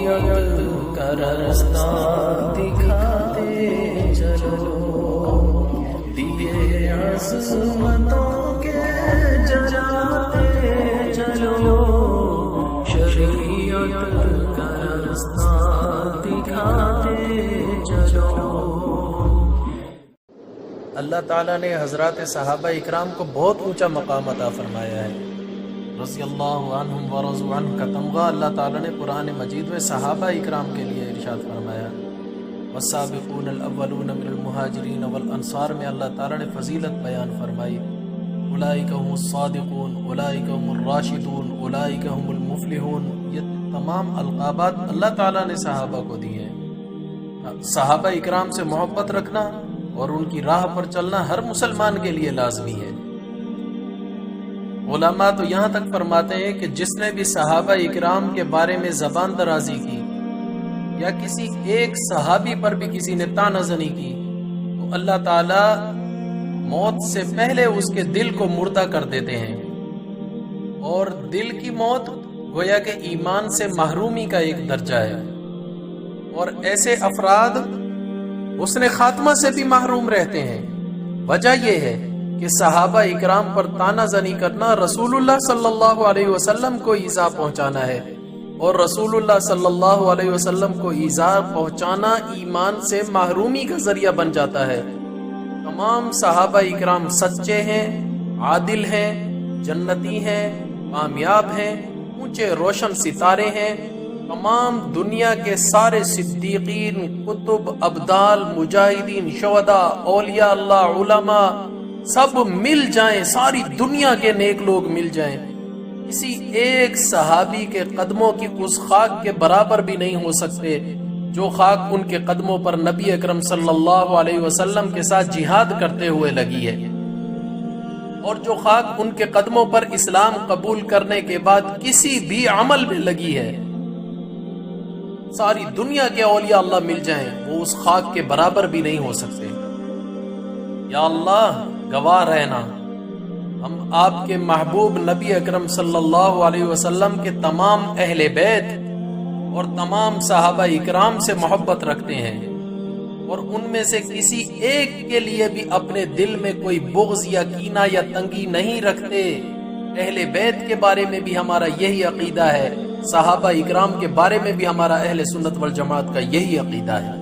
شریعت کا رستہ دکھاتے چلو، دیے عصمتوں کے جلاتے چلو، شریعت کا رستہ دکھاتے چلو۔ اللہ تعالیٰ نے حضرات صحابہ اکرام کو بہت اونچا مقام عطا فرمایا ہے، رضی اللہ عنہم ورضوا عنہ کا تمغہ اللہ تعالیٰ نے قرآن مجید میں صحابہ اکرام کے لیے ارشاد فرمایا۔ والسابقون الاولون من المہاجرین والانصار میں اللہ تعالیٰ نے فضیلت بیان فرمائی، اولئک هم الصادقون، اولئک هم الراشدون، اولئک هم المفلحون۔ یہ تمام القابات اللہ تعالیٰ نے صحابہ کو دیے ہیں۔ صحابہ اکرام سے محبت رکھنا اور ان کی راہ پر چلنا ہر مسلمان کے لیے لازمی ہے۔ علماء تو یہاں تک فرماتے ہیں کہ جس نے بھی صحابہ اکرام کے بارے میں زبان درازی کی یا کسی ایک صحابی پر بھی کسی نے طعنہ زنی کی تو اللہ تعالیٰ موت سے پہلے اس کے دل کو مردہ کر دیتے ہیں، اور دل کی موت گویا کہ ایمان سے محرومی کا ایک درجہ ہے، اور ایسے افراد حسن خاتمہ سے بھی محروم رہتے ہیں۔ وجہ یہ ہے کہ صحابہ اکرام پر طعنہ زنی کرنا رسول اللہ صلی اللہ علیہ وسلم کو ایذا پہنچانا ہے، اور رسول اللہ صلی اللہ علیہ وسلم کو ایذا پہنچانا ایمان سے محرومی کا ذریعہ بن جاتا ہے۔ تمام صحابہ اکرام سچے ہیں، عادل ہیں، جنتی ہیں، کامیاب ہیں، اونچے روشن ستارے ہیں۔ تمام دنیا کے سارے صدیقین، کتب، ابدال، مجاہدین، شہداء، اولیاء اللہ، علماء سب مل جائیں، ساری دنیا کے نیک لوگ مل جائیں، کسی ایک صحابی کے قدموں کی اس خاک کے برابر بھی نہیں ہو سکتے جو خاک ان کے قدموں پر نبی اکرم صلی اللہ علیہ وسلم کے ساتھ جہاد کرتے ہوئے لگی ہے، اور جو خاک ان کے قدموں پر اسلام قبول کرنے کے بعد کسی بھی عمل میں لگی ہے۔ ساری دنیا کے اولیاء اللہ مل جائیں، وہ اس خاک کے برابر بھی نہیں ہو سکتے۔ یا اللہ گواہ رہنا، ہم آپ کے محبوب نبی اکرم صلی اللہ علیہ وسلم کے تمام اہل بیت اور تمام صحابہ اکرام سے محبت رکھتے ہیں، اور ان میں سے کسی ایک کے لیے بھی اپنے دل میں کوئی بغض یا کینہ یا تنگی نہیں رکھتے۔ اہل بیت کے بارے میں بھی ہمارا یہی عقیدہ ہے، صحابہ اکرام کے بارے میں بھی ہمارا اہل سنت والجماعت کا یہی عقیدہ ہے۔